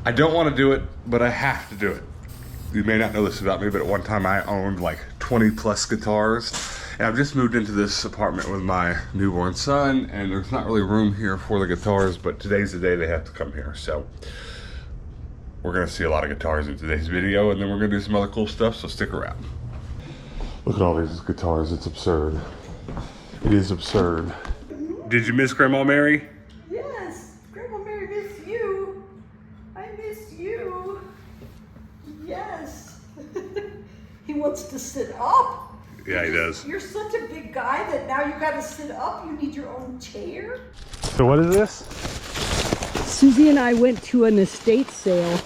I don't want to do it, but I have to do it. You may not know this about me, but at one time I owned like 20 plus guitars. And I've just moved into this apartment with my newborn son, and there's not really room here for the guitars, but today's the day they have to come here. So we're gonna see a lot of guitars in today's video, and then we're gonna do some other cool stuff, so stick around. Look at all these guitars, it's absurd. It is absurd. Did you miss Grandma Mary? Yes, Grandma Mary missed you. I miss you. Yes. He wants to sit up. Yeah, he does. You're such a big guy that now you gotta sit up. You need your own chair. So what is this? Susie and I went to an estate sale,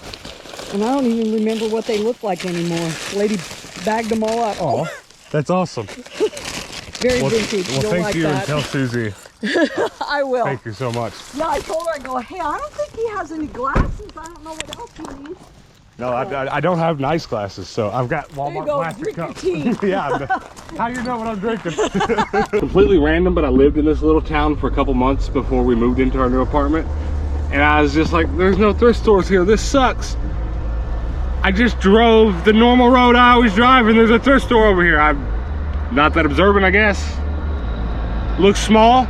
and I don't even remember what they look like anymore. The lady bagged them all up. Oh, that's awesome. Very vintage. Well, thank like you, that. and tell Susie. I will. Thank you so much. Yeah, I told her, I go, hey, I don't think he has any glasses. I don't know what else he needs. No, I don't have nice glasses, so I've got Walmart plastic cups. Yeah, how do you know what I'm drinking? Completely random, but I lived in this little town for a couple months before we moved into our new apartment. And I was just like, there's no thrift stores here. This sucks. I just drove the normal road I always drive, and there's a thrift store over here. I'm not that observant, I guess. Looks small,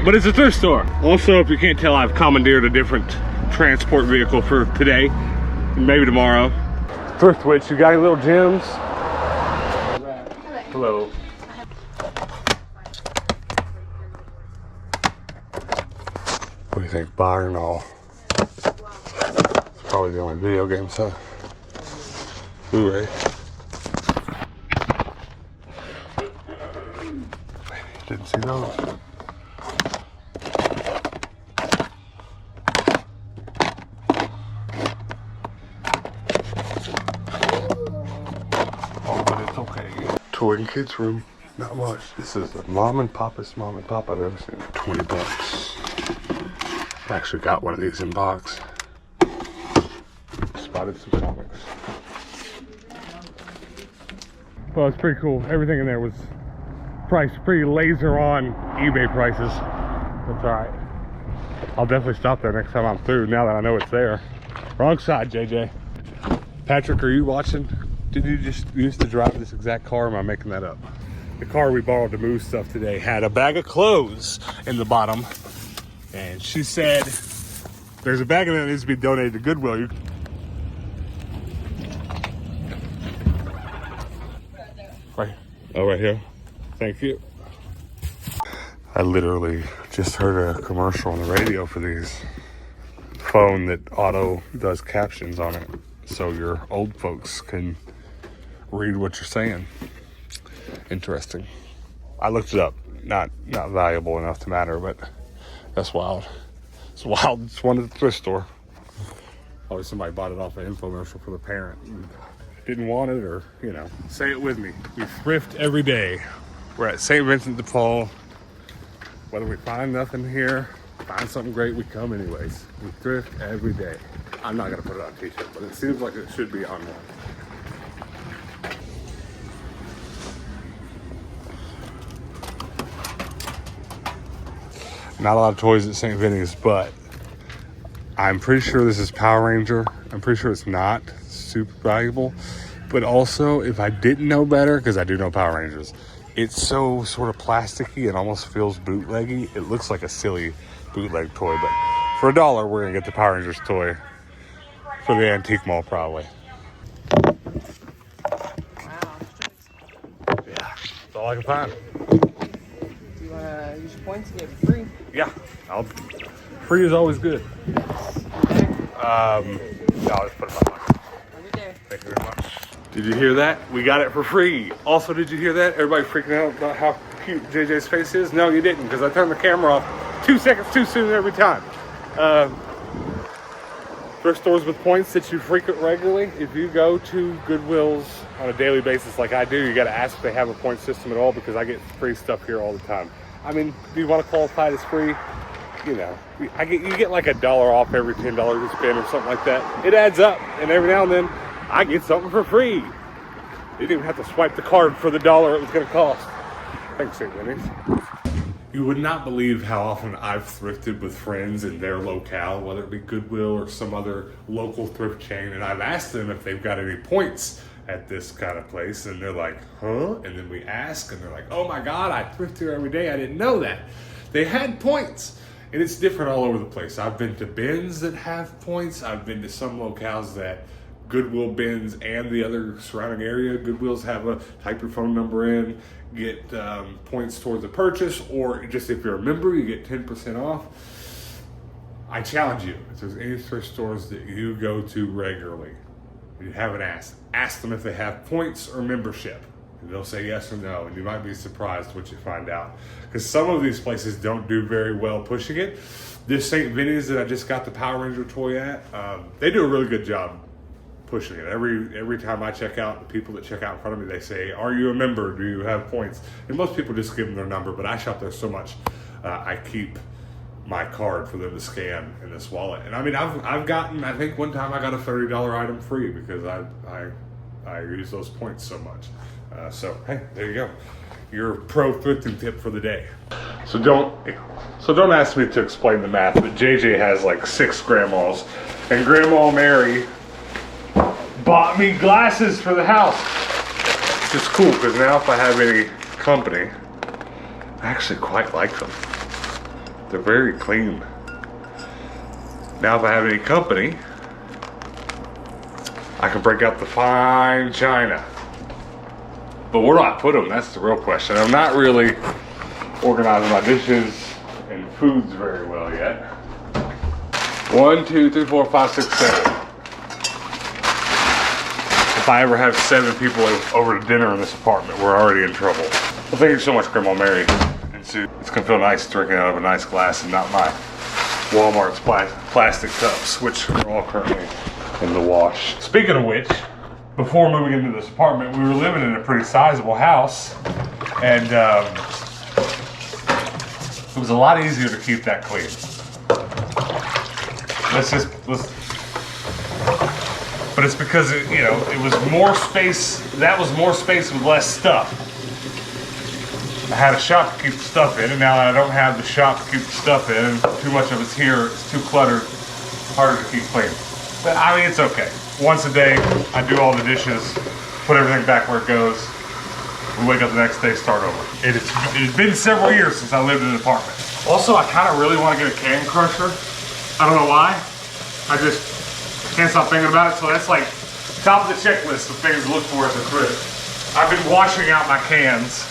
but it's a thrift store. Also, if you can't tell, I've commandeered a different transport vehicle for today, and maybe tomorrow. Thrift Witch, you got any little gems? Hello. What do you think, buy or no? Probably the only video games, huh? Blu-ray. Didn't see those. Oh, but it's okay. Toy and kids room, not much. This is the mom and papa's mom and papa I've ever seen. 20 bucks. I actually got one of these in box. Spotted some comics. Well, it's pretty cool. Everything in there was priced pretty laser on eBay prices. That's all right. I'll definitely stop there next time I'm through, now that I know it's there. Wrong side, JJ. Patrick, are you watching? Did you just used to drive this exact car, or am I making that up? The car we borrowed to move stuff today had a bag of clothes in the bottom, and she said, there's a bag of that needs to be donated to Goodwill. Right. Oh, right here. Thank you. I literally just heard a commercial on the radio for these phone that auto does captions on it, so your old folks can read what you're saying. Interesting. I looked it up. Not valuable enough to matter, but that's wild. It's wild. It's one at the thrift store. Probably somebody bought it off an infomercial for the parent and didn't want it, or, you know. Say it with me. We thrift every day. We're at St. Vincent de Paul. Whether we find nothing here, find something great, we come anyways. We thrift every day. I'm not gonna put it on a t-shirt, but it seems like it should be on one. Not a lot of toys at St. Vinny's, but I'm pretty sure this is Power Ranger. I'm pretty sure it's not super valuable. But also, if I didn't know better, because I do know Power Rangers, it's so sort of plasticky and almost feels bootleggy. It looks like a silly bootleg toy, but for $1, we're gonna get the Power Rangers toy for the antique mall, probably. Wow. Yeah, that's all I can find. Do you want to use your points to get it free? Yeah, free is always good. No, let's put it back. Thank you very much. Did you hear that? We got it for free. Also, did you hear that? Everybody freaking out about how cute JJ's face is? No, you didn't, because I turned the camera off 2 seconds too soon every time. Thrift stores with points that you frequent regularly. If you go to Goodwills on a daily basis like I do, you got to ask if they have a point system at all, because I get free stuff here all the time. I mean, do you want to qualify it as free? You know, you get like $1 off every $10 you spend or something like that. It adds up, and every now and then I get something for free. You didn't even have to swipe the card for the $1 it was going to cost. Thanks, St. Vinny's. You would not believe how often I've thrifted with friends in their locale, whether it be Goodwill or some other local thrift chain, and I've asked them if they've got any points at this kind of place, and they're like, huh? And then we ask, and they're like, oh my God, I thrift here every day. I didn't know that. They had points, and it's different all over the place. I've been to bins that have points. I've been to some locales that Goodwill bins and the other surrounding area, Goodwills have a type your phone number in, get points towards a purchase, or just if you're a member, you get 10% off. I challenge you, if there's any thrift stores that you go to regularly, you haven't ask them if they have points or membership. And they'll say yes or no, and you might be surprised what you find out. Because some of these places don't do very well pushing it. This St. Vinny's that I just got the Power Ranger toy at, they do a really good job pushing it. Every time I check out, the people that check out in front of me, they say, are you a member? Do you have points? And most people just give them their number, but I shop there so much, I keep my card for them to scan in this wallet. And I mean, I've gotten, I think one time I got a $30 item free because I use those points so much. So hey, there you go. Your pro thrifting tip for the day. So don't ask me to explain the math, but JJ has like 6 grandmas, and Grandma Mary bought me glasses for the house. Which is cool, because now if I have any company, I actually quite like them. They're very clean. Now if I have any company, I can break out the fine china. But where do I put them? That's the real question. I'm not really organizing my dishes and foods very well yet. 1, 2, 3, 4, 5, 6, 7. If I ever have 7 people over to dinner in this apartment, we're already in trouble. Well, thank you so much, Grandma Mary and Sue. It's gonna feel nice drinking out of a nice glass and not my Walmart's plastic cups, which are all currently in the wash. Speaking of which, before moving into this apartment, we were living in a pretty sizable house, and it was a lot easier to keep that clean. But it's because it was more space. That was more space with less stuff. I had a shop to keep the stuff in, and now that I don't have the shop to keep the stuff in, and too much of it's here, it's too cluttered, harder to keep clean. But I mean, it's okay. Once a day, I do all the dishes, put everything back where it goes. We wake up the next day, start over. It's been several years since I lived in an apartment. Also, I kind of really want to get a can crusher. I don't know why. I just can't stop thinking about it. So that's like top of the checklist of things to look for at the thrift. I've been washing out my cans,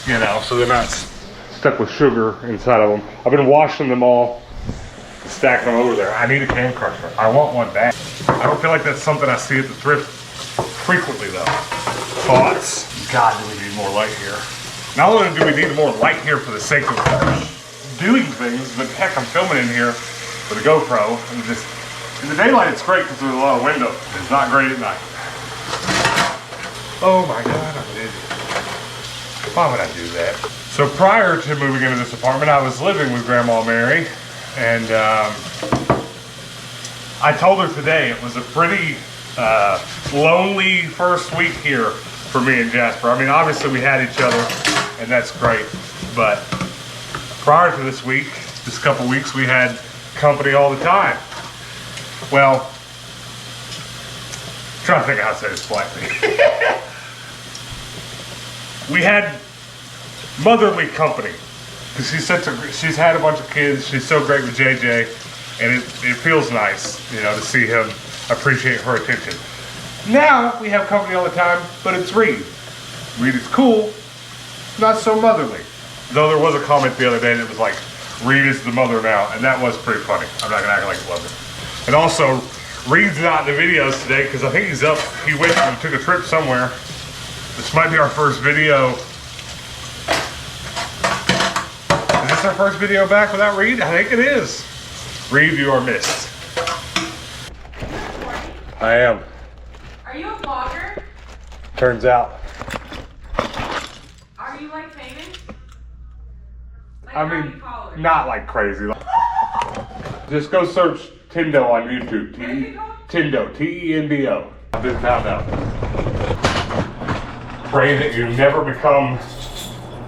so they're not stuck with sugar inside of them. I've been washing them all, stacking them over there. I need a can crusher. I want one bad. I don't feel like that's something I see at the thrift frequently though. Thoughts? God, do we need more light here? Not only do we need more light here for the sake of doing things, but heck, I'm filming in here with a GoPro, and just in the daylight it's great because there's a lot of window. It's not great at night. Oh my God, I'm an idiot. Why would I do that? So prior to moving into this apartment, I was living with Grandma Mary, and I told her today it was a pretty lonely first week here for me and Jasper. I mean, obviously we had each other, and that's great, but prior to this week, this couple weeks, we had company all the time. Well, I'm trying to think of how to say this politely. We had motherly company, because she's had a bunch of kids. She's so great with JJ, and it feels nice, to see him appreciate her attention. Now we have company all the time, but it's Reed. Reed is cool, not so motherly. Though there was a comment the other day that was like, Reed is the mother now, and that was pretty funny. I'm not gonna act like I love it. And also, Reed's not in the videos today because I think he's up. He went and took a trip somewhere. This might be our first video. Is this our first video back without Reed? I think it is. Reed, you are missed. I am. Are you a vlogger? Turns out. Are you like famous? Like, I how many mean, followers? not like crazy. Just go search TENDO on YouTube. What is it called? TENDO, T-E-N-D-O. I've been found out. Pray that you never become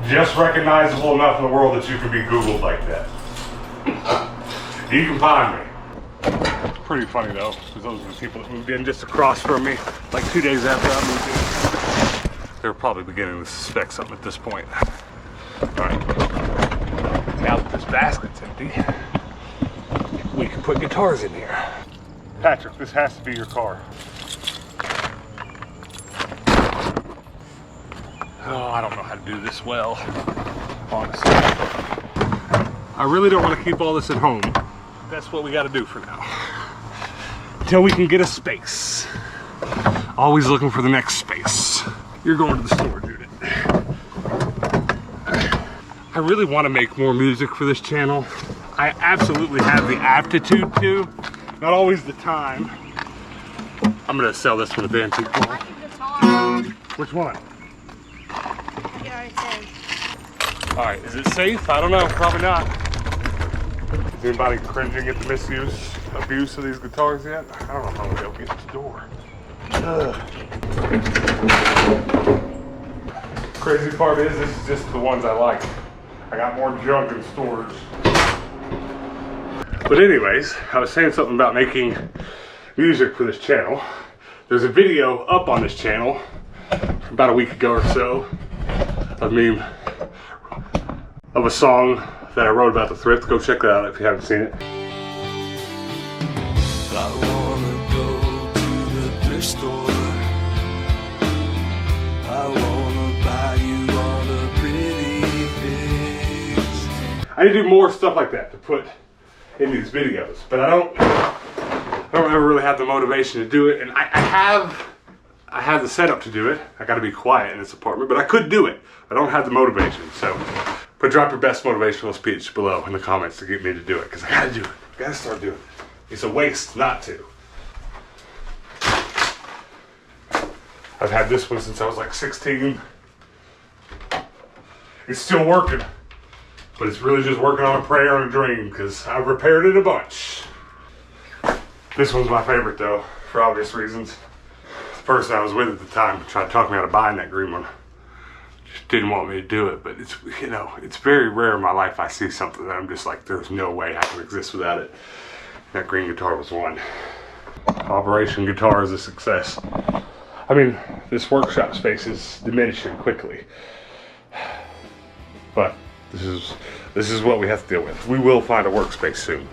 just recognizable enough in the world that you can be Googled like that. You can find me. Pretty funny though, because those are the people that moved in just across from me, like 2 days after I moved in. They're probably beginning to suspect something at this point. All right, now that this basket's empty, we can put guitars in here. Patrick, this has to be your car. Oh, I don't know how to do this well, honestly. I really don't want to keep all this at home. That's what we got to do for now. Until we can get a space. Always looking for the next space. You're going to the store, Judith. I really want to make more music for this channel. I absolutely have the aptitude to, not always the time. I'm gonna sell this one at the antique mall. Which one? All right, is it safe? I don't know, probably not. Is anybody cringing at the abuse of these guitars yet? I don't know how they'll get to the door. Crazy part is, this is just the ones I like. I got more junk in storage. But anyways, I was saying something about making music for this channel. There's a video up on this channel about a week ago or so of me, of a song that I wrote about the thrift. Go check that out if you haven't seen it. I wanna go to the thrift store. I wanna buy you all the pretty things. I need to do more stuff like that to put in these videos, but I don't ever really have the motivation to do it. And I have the setup to do it. I got to be quiet in this apartment, but I could do it. I don't have the motivation. So, but drop your best motivational speech below in the comments to get me to do it, because I got to do it. I got to start doing it. It's a waste not to. I've had this one since I was like 16. It's still working, but it's really just working on a prayer and a dream, because I've repaired it a bunch. This one's my favorite though, for obvious reasons. The person I was with at the time tried to talk me out of buying that green one. Just didn't want me to do it, but it's, you know, it's very rare in my life I see something that I'm just like, there's no way I can exist without it. That green guitar was one. Operation Guitar is a success. I mean, this workshop space is diminishing quickly, but this is what we have to deal with. We will find a workspace soon.